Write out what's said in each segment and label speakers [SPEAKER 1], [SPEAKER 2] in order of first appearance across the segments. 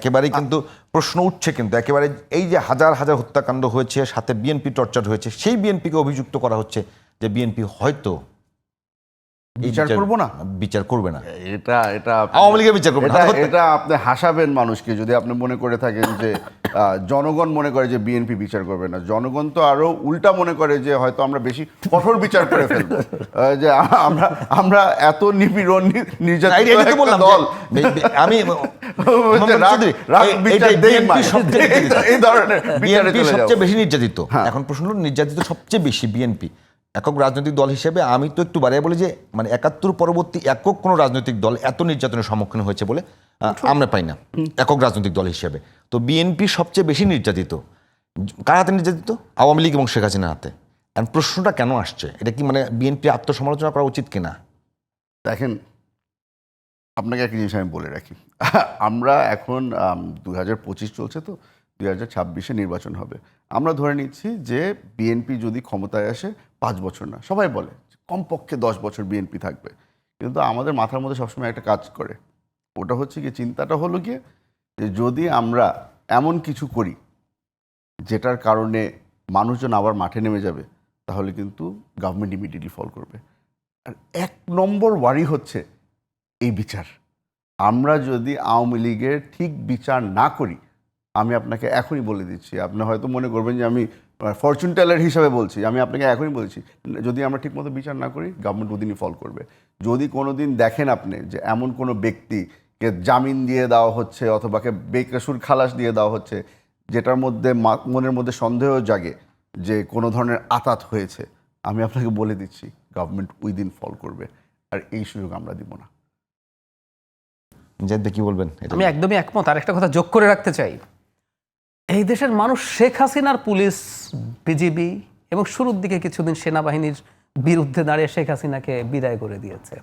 [SPEAKER 1] একেবারেই কিন্তু প্রশ্ন উঠছে, কিন্তু একেবারে এই যে হাজার হাজার হত্যাকাণ্ড হয়েছে, সাথে বিএনপি টর্চার হয়েছে, সেই বিএনপিকে অভিযুক্ত করা হচ্ছে যে বিএনপি হয়তো
[SPEAKER 2] বিচার করবো না,
[SPEAKER 1] বিচার করবে না,
[SPEAKER 2] এটা এটা
[SPEAKER 1] আওয়ামী লীগের বিচার করবে না।
[SPEAKER 2] এটা আপনি হাসাবেন মানুষকে যদি আপনি মনে করে থাকেন যে জনগণ মনে করে যে বিএনপি বিচার করবে না। জনগণ তো আরো উল্টা মনে করে যে হয়তো আমরা বেশি কঠোর বিচার করে ফেলবো, যে আমরা এত নিপীড়ন নির্যাতিত দল, আমি এই ধরনের
[SPEAKER 1] বিএনপি সবচেয়ে বেশি নির্যাতিত। এখন প্রশ্ন হলো নির্যাতিত সবচেয়ে বেশি বিএনপি একক রাজনৈতিক দল হিসেবে। আমি তো একটু বাড়িয়ে বলি যে মানে ৭১ পরবর্তী একক কোনো রাজনৈতিক দল এত নির্যাতনের সম্মুখীন হয়েছে বলে আমরা পাই না একক রাজনৈতিক দল হিসেবে। তো বিএনপি সবচেয়ে বেশি নির্যাতিত। কার হাতে নির্যাতিত? আওয়ামী লীগ এবং শেখ হাসিনার হাতে। এখন প্রশ্নটা কেন আসছে? এটা কি মানে বিএনপি আত্মসমালোচনা করা উচিত কিনা?
[SPEAKER 2] দেখেন, আপনাকে একটা জিনিস আমি বলে রাখি, আমরা এখন ২০২৫ চলছে, তো ২০২৬-এ নির্বাচন হবে। আমরা ধরে নিচ্ছি যে বিএনপি যদি ক্ষমতায় আসে ৫ বছর না, সবাই বলে কমপক্ষে ১০ বছর বিএনপি থাকবে, কিন্তু আমাদের মাথার মধ্যে সবসময় একটা কাজ করে, ওটা হচ্ছে কি, চিন্তাটা হলো গিয়ে যে যদি আমরা এমন কিছু করি যেটার কারণে মানুষজন আবার মাঠে নেমে যাবে, তাহলে কিন্তু গভর্নমেন্ট ইমিডিয়েটলি ফল করবে। আর ১ নম্বর ওয়ারি হচ্ছে এই বিচার। আমরা যদি আওয়ামী লীগের ঠিক বিচার না করি, আমি আপনাকে এখনই বলে দিচ্ছি, আপনি হয়তো মনে করবেন যে আমি ফরচুন টেলার হিসাবে বলছি, আমি আপনাকে এখনই বলছি, যদি আমরা ঠিকমতো বিচার না করি গভর্নমেন্ট ওদিনই ফল করবে। যদি কোনো দিন দেখেন আপনি যে এমন কোনো ব্যক্তিকে জামিন দিয়ে দেওয়া হচ্ছে অথবা বেকসুর খালাস দিয়ে দেওয়া হচ্ছে যেটার মধ্যে মনের মধ্যে সন্দেহ জাগে যে কোনো ধরনের আতাত হয়েছে, আমি আপনাকে বলে দিচ্ছি গভর্নমেন্ট ওই দিন ফল করবে, আর এই সুযোগ আমরা দিব না।
[SPEAKER 1] কি বলবেন?
[SPEAKER 3] আমি একদমই একমত। আর একটা কথা যোগ করে রাখতে চাই, এই দেশের মানুষ শেখ হাসিনার পুলিশ, বিজিবি এবং শুরুর দিকে কিছুদিন সেনাবাহিনীর বিরুদ্ধে দাঁড়িয়ে শেখ হাসিনাকে বিদায় করে দিয়েছে।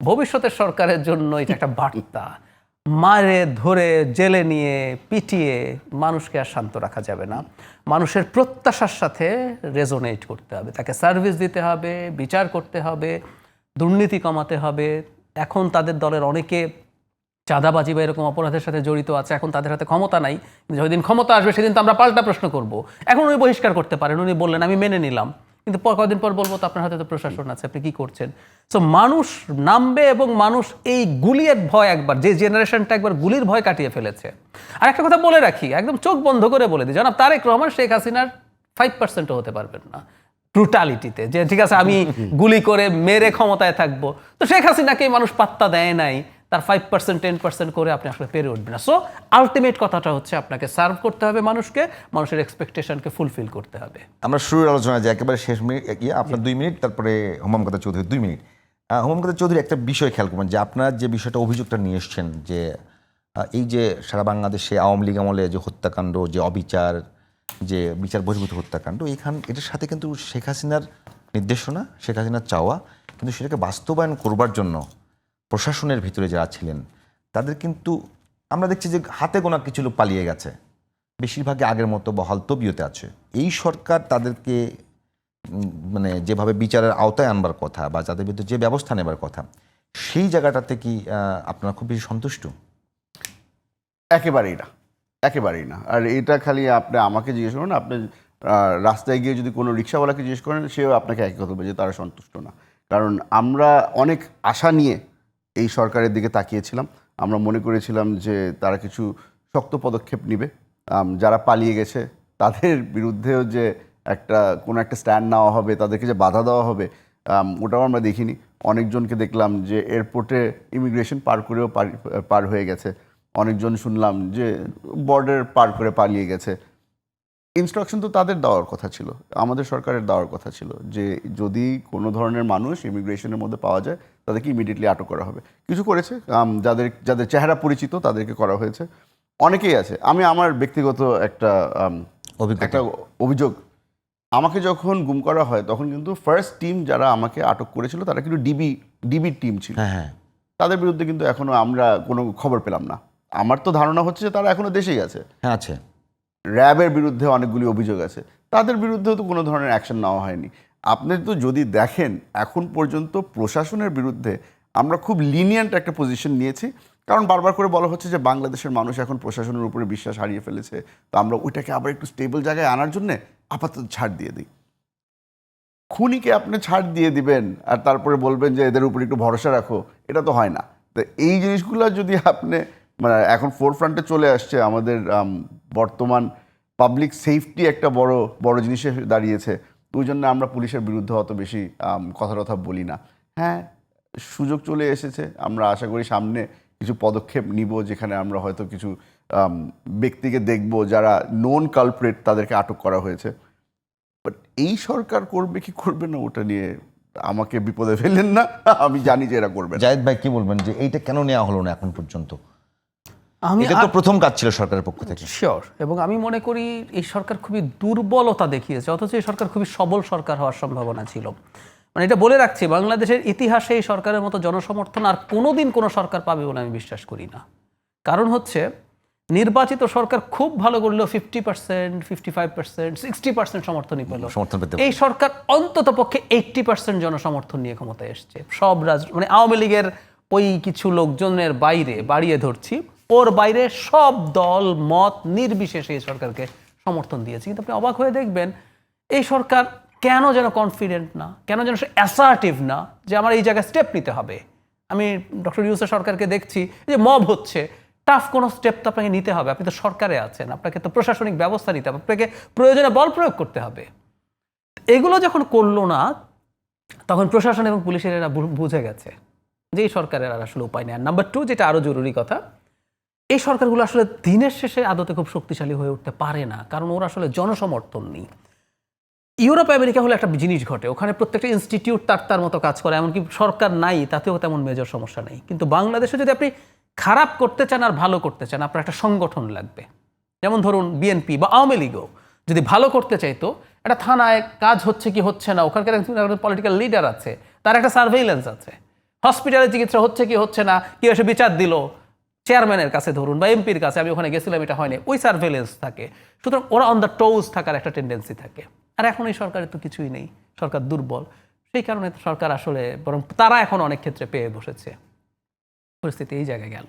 [SPEAKER 3] ভবিষ্যতের সরকারের জন্য এটা একটা বার্তা। মারে ধরে জেলে নিয়ে পিটিয়ে মানুষকে আর শান্ত রাখা যাবে না। মানুষের প্রত্যাশার সাথে রেজোনেট করতে হবে, তাকে সার্ভিস দিতে হবে, বিচার করতে হবে, দুর্নীতি কমাতে হবে। এখন তাদের দলের অনেকে চাঁদাবাজি বা এরকম অপরাধের সাথে জড়িত আছে, এখন তাদের হাতে ক্ষমতা নাই, যেদিন ক্ষমতা আসবে সেদিন তো আমরা পাল্টা প্রশ্ন করব। এখন উনি বহিষ্কার করতে পারেন, উনি বললেন আমি মেনে নিলাম, কিন্তু কদিন পর বলবো তো আপনার হাতে তো প্রশাসন আছে, আপনি কি করছেন? সো মানুষ নামবে এবং মানুষ এই গুলির ভয়, একবার যে জেনারেশনটা একবার গুলির ভয় কাটিয়ে ফেলেছে। আর একটা কথা বলে রাখি, একদম চোখ বন্ধ করে বলে দিই, জনাব তারেক রহমান শেখ হাসিনার 5%ও হতে পারবেন না ব্রুটালিটিতে, যে ঠিক আছে আমি গুলি করে মেরে ক্ষমতায় থাকবো। তো শেখ হাসিনাকেই মানুষ পাত্তা দেয় নাই, তার 5% 10% করে আপনি আসলে পেরে উঠবেন না। সো আলটিমেট কথাটা হচ্ছে আপনাকে সার্ভ করতে হবে মানুষকে, মানুষের এক্সপেকটেশনকে ফুলফিল করতে হবে।
[SPEAKER 1] আমরা শুরুর আলোচনা যে একেবারে শেষ মিনিট আপনার 2 মিনিট, তারপরে হুমায়ুন কাদের চৌধুরী 2 মিনিট। হুমায়ুন কাদের চৌধুরী, একটা বিষয় খেয়াল করবেন যে আপনার যে বিষয়টা অভিযোগটা নিয়ে এসছেন যে এই যে সারা বাংলাদেশে আওয়ামী লীগ আমলে যে হত্যাকাণ্ড, যে অবিচার, যে বিচার বহির্ভূত হত্যাকাণ্ড, এটার সাথে কিন্তু শেখ হাসিনার নির্দেশনা, শেখ হাসিনার চাওয়া, কিন্তু সেটাকে বাস্তবায়ন করবার জন্য প্রশাসনের ভিতরে যারা ছিলেন তাদের কিন্তু আমরা দেখছি যে হাতে গোনা কিছু লোক পালিয়ে গেছে, বেশিরভাগই আগের মতো বহাল তবিয়তে আছে। এই সরকার তাদেরকে মানে যেভাবে বিচারের আওতায় আনবার কথা বা তাদের বিরুদ্ধে যে ব্যবস্থা নেবার কথা, সেই জায়গাটাতে কি আপনারা খুব বেশি সন্তুষ্ট?
[SPEAKER 2] একেবারেই না, একেবারেই না। আর এটা খালি আপনি আমাকে জিজ্ঞেস করেন, আপনি রাস্তায় গিয়ে যদি কোনো রিক্সাওয়ালাকে জিজ্ঞেস করেন, সেও আপনাকে একই কথা বলবে যে তারা সন্তুষ্ট না। কারণ আমরা অনেক আশা নিয়ে এই সরকারের দিকে তাকিয়েছিলাম, আমরা মনে করেছিলাম যে তারা কিছু শক্ত পদক্ষেপ নেবে, যারা পালিয়ে গেছে তাদের বিরুদ্ধেও যে কোনো একটা স্ট্যান্ড নেওয়া হবে, তাদেরকে যে বাধা দেওয়া হবে, ওটাও আমরা দেখিনি। অনেকজনকে দেখলাম যে এয়ারপোর্টে ইমিগ্রেশন পার করেও পার হয়ে গেছে, অনেকজন শুনলাম যে বর্ডার পার করে পালিয়ে গেছে। ইনস্ট্রাকশন তো তাদের দেওয়ার কথা ছিল, আমাদের সরকারের দেওয়ার কথা ছিল যে যদি কোনো ধরনের মানুষ ইমিগ্রেশনের মধ্যে পাওয়া যায় তাদেরকে ইমিডিয়েটলি আটক করা হবে। কিছু করেছে, যাদের চেহারা পরিচিত তাদেরকে করা হয়েছে, অনেকেই আছে। আমি আমার ব্যক্তিগত একটা অভিযোগ, আমাকে যখন গুম করা হয় তখন কিন্তু ফার্স্ট টিম যারা আমাকে আটক করেছিল তারা কিন্তু ডিবি টিম ছিল। তাদের বিরুদ্ধে কিন্তু এখনো আমরা কোনো খবর পেলাম না। আমার তো ধারণা হচ্ছে যে তারা এখনো দেশেই আছে।
[SPEAKER 1] হ্যাঁ আছে।
[SPEAKER 2] র্যাবের বিরুদ্ধে অনেকগুলি অভিযোগ আছে, তাদের বিরুদ্ধেও তো কোনো ধরনের অ্যাকশন নেওয়া হয়নি। আপনি তো যদি দেখেন এখন পর্যন্ত প্রশাসনের বিরুদ্ধে আমরা খুব লিনিয়েন্ট একটা পজিশন নিয়েছি, কারণ বারবার করে বলা হচ্ছে যে বাংলাদেশের মানুষ এখন প্রশাসনের উপরে বিশ্বাস হারিয়ে ফেলেছে, তো আমরা ওইটাকে আবার একটু স্টেবল জায়গায় আনার জন্য আপাতত ছাড় দিয়ে দিই। খুনিকে আপনি ছাড় দিয়ে দিবেন আর তারপরে বলবেন যে এদের উপর একটু ভরসা রাখো, এটা তো হয় না। তো এই জিনিসগুলো যদি আপনি মানে এখন ফোরফ্রন্টে চলে আসছে, আমাদের বর্তমান পাবলিক সেফটি একটা বড় বড় জিনিসে দাঁড়িয়েছে, ওই জন্য আমরা পুলিশের বিরুদ্ধে অত বেশি কথা বলি না। হ্যাঁ, সুযোগ চলে এসেছে, আমরা আশা করি সামনে কিছু পদক্ষেপ নিব, যেখানে আমরা হয়তো কিছু ব্যক্তিকে দেখব যারা নোন কালপ্রেট, তাদেরকে আটক করা হয়েছে। বাট এই সরকার করবে কি করবে না ওটা নিয়ে আমাকে বিপদে ফেললেন না, আমি জানি যে এরা করবে না।
[SPEAKER 1] জায়েদ ভাই কি বলবেন যে এইটা কেন নেওয়া হলো না এখন পর্যন্ত?
[SPEAKER 3] আমি
[SPEAKER 1] এটা তো প্রথম কাজ ছিল সরকারের পক্ষ থেকে।
[SPEAKER 3] শিওর, এবং আমি মনে করি এই সরকার খুবই দুর্বলতা দেখিয়েছে, অথচ এই সরকার খুবই সবল সরকার হওয়ার সম্ভাবনা ছিল। মানে এটা বলে রাখছি, বাংলাদেশের ইতিহাসে এই সরকারের মতো জনসমর্থন আর কোনোদিন কোনো সরকার পাবে বলে আমি বিশ্বাস করি না। কারণ হচ্ছে নির্বাচিত সরকার খুব ভালো করলেও 50%, 55%, 60% সমর্থনই পেল।
[SPEAKER 1] সমর্থন পেতে
[SPEAKER 3] এই সরকার অন্তত পক্ষে 80% জনসমর্থন নিয়ে ক্ষমতায় এসছে। সব মানে আওয়ামী লীগের ওই কিছু লোকজনের বাইরে বাড়িয়ে ধরছি, ওর বাইরে সব দল মত নির্বিশেষে এই সরকারকে সমর্থন দিয়েছে। কিন্তু আপনি অবাক হয়ে দেখবেন এই সরকার কেন যেন কনফিডেন্ট না, কেন যেন অ্যাসার্টিভ না যে আমার এই জায়গায় স্টেপ নিতে হবে। আমি ডক্টর ইউনূসের সরকারকে দেখছি যে মব হচ্ছে, টাফ কোনো স্টেপ তো আপনাকে নিতে হবে, আপনি তো সরকারে আছেন, আপনাকে তো প্রশাসনিক ব্যবস্থা নিতে হবে, আপনাকে প্রয়োজনে বল প্রয়োগ করতে হবে। এগুলো যখন করলো না, তখন প্রশাসন এবং পুলিশের এরা বুঝে গেছে যে এই সরকারের আর আসলে উপায় নেই। আর নাম্বার 2, যেটা আরও জরুরি কথা, এই সরকারগুলো আসলে দিনের শেষে আদতে খুব শক্তিশালী হয়ে উঠতে পারে না, কারণ ওরা আসলে জনসমর্থন নেই। ইউরোপ আমেরিকা হলে একটা জিনিস ঘটে, ওখানে প্রত্যেকটা ইনস্টিটিউট তার মতো কাজ করে, এমনকি সরকার নাই তাতেও তেমন মেজর সমস্যা নেই। কিন্তু বাংলাদেশে যদি আপনি খারাপ করতে চান আর ভালো করতে চান, আপনার একটা সংগঠন লাগবে। যেমন ধরুন বিএনপি বা আওয়ামী লীগও যদি ভালো করতে চাইতো, একটা থানায় কাজ হচ্ছে কি হচ্ছে না, ওখানকার একজন পলিটিক্যাল লিডার আছে, তার একটা সার্ভেইলেন্স আছে। হসপিটালে চিকিৎসা হচ্ছে কি হচ্ছে না, কেউ এসে বিচার দিল চেয়ারম্যানের কাছে ধরুন বা এমপির কাছে, আমি ওখানে গেছিলাম, এটা হয়নি, ওই সার্ভেইলেন্স থাকে। সুতরাং ওরা অন দ্য টোজ থাকার একটা টেন্ডেন্সি থাকে। আর এখন এই সরকারের তো কিছুই নেই, সরকার দুর্বল। সেই কারণে সরকার আসলে বরং তারা এখন অনেক ক্ষেত্রে পেয়ে বসেছে। পরিস্থিতি এই জায়গায় গেল।